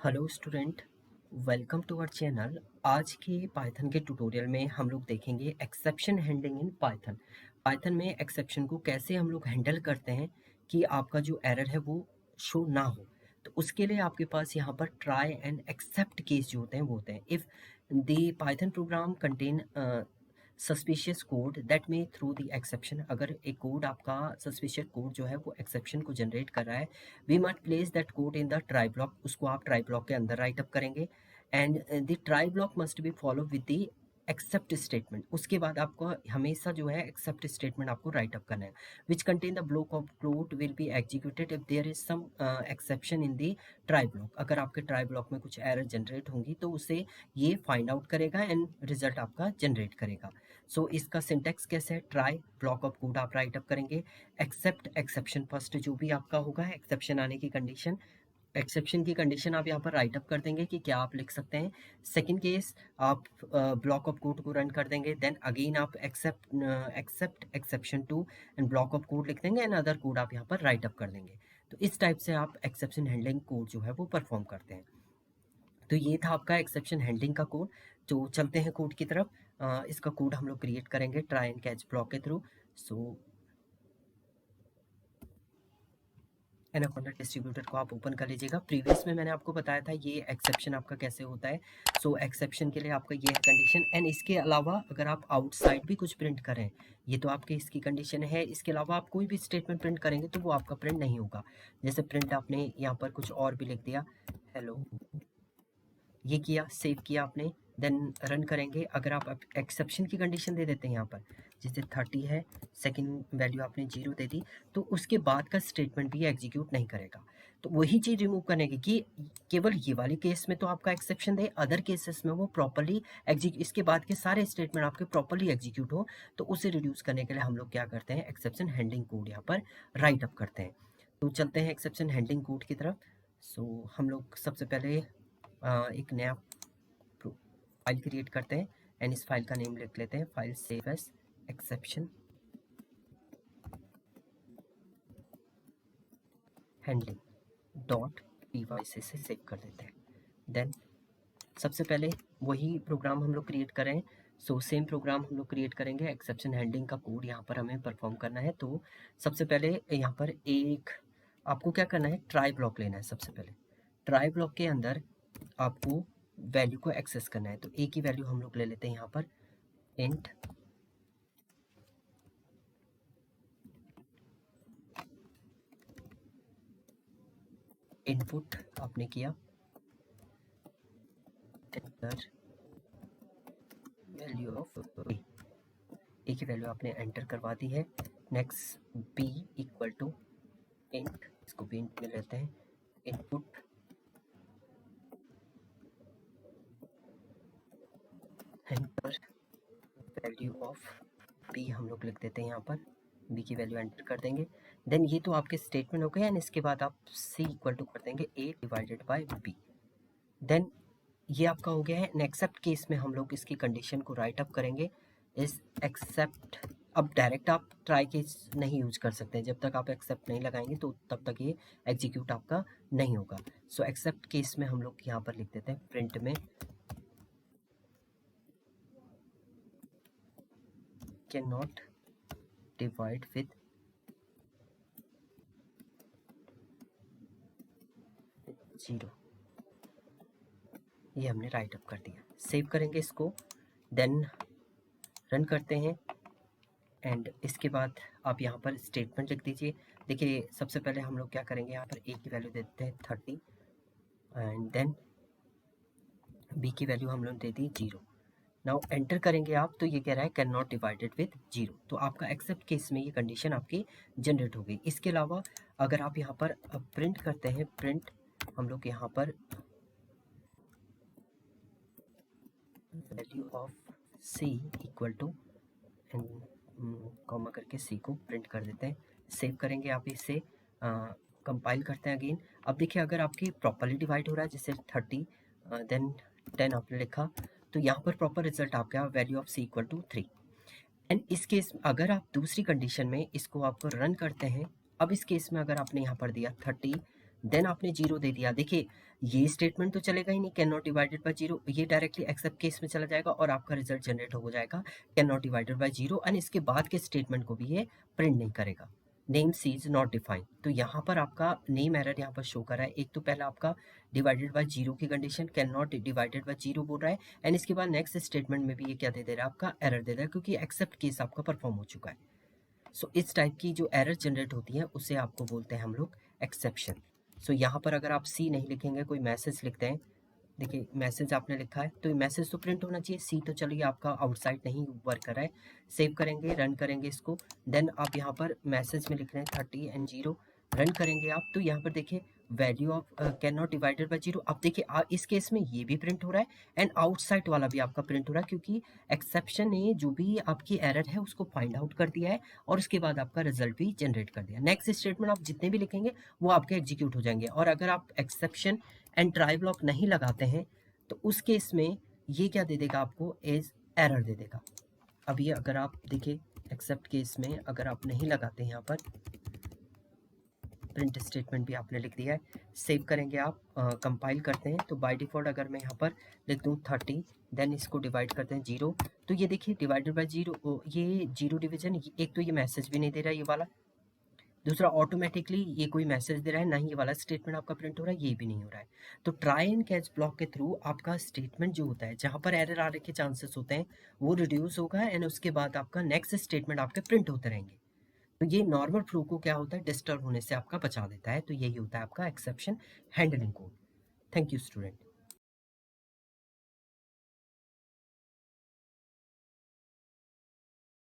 Hello student, welcome to our channel. आज के Python के ट्यूटोरियल में हम लोग देखेंगे exception handling in Python. Python में एक्सेप्शन को कैसे हम लोग हैंडल करते हैं कि आपका जो एरर है वो शो ना हो। तो उसके लिए आपके पास यहाँ पर ट्राई एंड एक्सेप्ट केस जो होते हैं वो होते हैं। If the Python programme contain suspicious code that में थ्रू द एक्सेप्शन, अगर एक कोड आपका सस्पिशियस कोड जो है वो एक्सेप्शन को जनरेट कर रहा है, we must place that code in the try block. उसको आप ट्राई ब्लॉक के अंदर राइट अप करेंगे and the try block must be follow with the except statement. उसके बाद आपको हमेशा जो है एक्सेप्ट स्टेटमेंट आपको राइट अप करना है, which contain the block of code will be executed if there is some exception in the try block. अगर आपके ट्राई ब्लॉक में कुछ एरर जनरेट होंगी तो उसे ये फाइंड आउट करेगा एंड रिजल्ट आपका जनरेट करेगा। सो इसका सिंटेक्स कैसे है, ट्राई ब्लॉक ऑफ कोड आप राइट अप करेंगे, एक्सेप्ट एक्सेप्शन फर्स्ट जो भी आपका होगा एक्सेप्शन आने की कंडीशन, एक्सेप्शन की कंडीशन आप यहाँ पर राइट अप कर देंगे कि क्या आप लिख सकते हैं। सेकंड केस आप ब्लॉक ऑफ कोड को रन कर देंगे, देन अगेन आप except exception two and block of code लिख देंगे एंड अदर कोड आप यहाँ पर राइट अप कर देंगे। तो इस टाइप से आप एक्सेप्शन हैंडलिंग कोड जो है वो परफॉर्म करते हैं। तो ये था आपका एक्सेप्शन हैंडलिंग का कोड। तो चलते हैं कोड की तरफ। इसका कोड हम लोग क्रिएट करेंगे ट्राई एंड कैच ब्लॉक के थ्रू। सो एनाकोंडा डिस्ट्रीब्यूटर को आप ओपन कर लीजिएगा। प्रीवियस में मैंने आपको बताया था ये एक्सेप्शन आपका कैसे होता है। सो एक्सेप्शन के लिए आपका ये है कंडीशन, एंड इसके अलावा अगर आप आउटसाइड भी कुछ प्रिंट करें, ये तो आपके इसकी कंडीशन है, इसके अलावा आप कोई भी स्टेटमेंट प्रिंट करेंगे तो वो आपका प्रिंट नहीं होगा। जैसे प्रिंट आपने यहाँ पर कुछ और भी लिख दिया, हेलो, ये किया, सेव किया आपने, देन रन करेंगे। अगर आप एक्सेप्शन की कंडीशन दे देते हैं यहाँ पर, जैसे 30 है, सेकंड वैल्यू आपने 0 दे दी, तो उसके बाद का स्टेटमेंट भी एग्जीक्यूट नहीं करेगा। तो वही चीज़ रिमूव करने की कि केवल ये वाली केस में तो आपका एक्सेप्शन दे, अदर केसेस में वो प्रॉपरली इसके बाद के सारे स्टेटमेंट आपके प्रॉपरली एग्जीक्यूट हो। तो उसे रिड्यूस करने के लिए हम लोग क्या करते हैं, एक्सेप्शन हैंडलिंग कोड यहाँ पर राइट अप करते हैं। तो चलते हैं एक्सेप्शन हैंडलिंग कोड की तरफ। सो हम लोग सबसे पहले एक नया फाइल क्रिएट करते हैं एंड इस फाइल का नेम लिख लेते हैं, file save as exception handling dot py से सेव कर देते हैं। देन सबसे पहले वही प्रोग्राम हम लोग क्रिएट करें। सो सेम प्रोग्राम हम लोग क्रिएट करेंगे, एक्सेप्शन हैंडलिंग का कोड यहाँ पर हमें परफॉर्म करना है। तो सबसे पहले यहाँ पर एक आपको क्या करना है, ट्राई ब्लॉक लेना है। सबसे पहले ट्राई ब्लॉक के अंदर आपको वैल्यू को एक्सेस करना है। तो ए की वैल्यू हम लोग ले लेते हैं यहाँ पर इंट इनपुट आपने किया, एंटर वैल्यू ऑफ ए की वैल्यू आपने एंटर करवा दी है। Next b equal to int, इसको भी इंट में लेते हैं, input enter value of b हम लोग लिख देते हैं यहाँ पर, बी की वैल्यू एंटर कर देंगे। देन ये तो आपके स्टेटमेंट हो गए एंड इसके बाद आप सी इक्वल टू कर देंगे ए डिवाइडेड बाय बी। देन ये आपका हो गया है। एक्सेप्ट केस में हम लोग इसकी कंडीशन को राइट अप करेंगे, इस एक्सेप्ट। अब डायरेक्ट आप ट्राई केस नहीं यूज कर सकते, जब तक आप एक्सेप्ट नहीं लगाएंगे तो तब तक ये एग्जीक्यूट आपका नहीं होगा। सो एक्सेप्ट केस में हम लोग यहाँ पर लिख देते हैं प्रिंट में कैन नॉट डिवाइड विद 0। ये हमने राइट अप कर दिया, सेव करेंगे इसको, देन रन करते हैं। एंड इसके बाद आप यहाँ पर स्टेटमेंट लिख दीजिए। देखिए सबसे पहले हम लोग क्या करेंगे, यहाँ पर ए की वैल्यू दे देते हैं 30 एंड देन बी की वैल्यू हम लोग दे दी 0। नाउ एंटर करेंगे आप, तो ये कह रहा है कैन नॉट डिवाइडेड विद 0। तो आपका एक्सेप्ट केस में ये कंडीशन आपकी जनरेट हो गई। इसके अलावा अगर आप यहाँ पर प्रिंट करते हैं, प्रिंट हम लोग यहाँ पर value of C equal to and comma करके सी को प्रिंट कर देते हैं, सेव करेंगे। आप इसे कंपाइल करते हैं अगेन। अब देखिए अगर आपकी प्रॉपरली डिवाइड हो रहा है, जैसे 30 देन 10 आपने लिखा, तो यहाँ पर प्रॉपर रिजल्ट आ गया, value of C equal to 3। And इस केस अगर आप दूसरी कंडीशन में इसको आपको रन करते हैं, अब इस केस में अगर आपने यहाँ पर दिया 30 देन आपने जीरो दे दिया। देखिए ये स्टेटमेंट तो चलेगा ही नहीं, can not divided by zero, ये डायरेक्टली एक्सेप्ट केस में चला जाएगा और आपका रिजल्ट जनरेट हो जाएगा can not divided by zero, and इसके बाद के स्टेटमेंट को भी ये प्रिंट नहीं करेगा। Name c is not defined, तो यहाँ पर आपका नेम एरर यहाँ पर शो कर रहा है। एक तो पहला आपका डिवाइडेड बाय जीरो की condition, can not divided by zero बोल रहा है, एंड इसके बाद नेक्स्ट स्टेटमेंट में भी ये क्या दे दे रहा है, आपका एरर दे रहा है, क्योंकि एक्सेप्ट केस आपका परफॉर्म हो चुका है। सो इस टाइप की जो एरर जनरेट होती है उसे आपको बोलते हैं हम लोग एक्सेप्शन। सो यहाँ पर अगर आप सी नहीं लिखेंगे, कोई मैसेज लिखते हैं, देखिए मैसेज आपने लिखा है तो ये मैसेज तो प्रिंट होना चाहिए, सी तो चलिए आपका आउटसाइड नहीं वर्क कर रहा है। सेव करेंगे, रन करेंगे इसको, देन आप यहाँ पर मैसेज में लिख रहे हैं 30 एंड 0, रन करेंगे आप तो यहाँ पर देखिए value of can not divided by zero. अब देखिए इस केस में ये भी प्रिंट हो रहा है एंड आउटसाइड वाला भी आपका प्रिंट हो रहा है, क्योंकि एक्सेप्शन ने जो भी आपकी एरर है उसको फाइंड आउट कर दिया है और उसके बाद आपका रिजल्ट भी जनरेट कर दिया। नेक्स्ट स्टेटमेंट आप जितने भी लिखेंगे वो आपके एग्जीक्यूट हो जाएंगे, और अगर आप एक्सेप्शन एंड ट्राई ब्लॉक नहीं लगाते हैं तो उस केस में ये क्या दे देगा आपको, एज एरर दे देगा। अब ये अगर आप देखिए एक्सेप्ट केस में अगर आप नहीं लगाते हैं यहाँ पर, प्रिंट स्टेटमेंट भी आपने लिख दिया है, सेव करेंगे आप, कंपाइल करते हैं तो बाय डिफ़ॉल्ट अगर मैं यहाँ पर लिख दूँ 30, देन इसको डिवाइड करते हैं जीरो, तो ये देखिए डिवाइडेड बाय जीरो, ये जीरो डिवीजन, एक तो ये मैसेज भी नहीं दे रहा है ये वाला, दूसरा ऑटोमेटिकली ये कोई मैसेज दे रहा है, ना ही ये वाला स्टेटमेंट आपका प्रिंट हो रहा है, ये भी नहीं हो रहा है। तो ट्राई एंड कैच ब्लॉक के थ्रू आपका स्टेटमेंट जो होता है जहाँ पर एरर आने के चांसेस होते हैं वो रिड्यूस होगा, एंड उसके बाद आपका नेक्स्ट स्टेटमेंट आपके प्रिंट होते रहेंगे। तो ये नॉर्मल फ्लो को क्या होता है, डिस्टर्ब होने से आपका बचा देता है। तो यही होता है आपका exception handling code. Thank you student.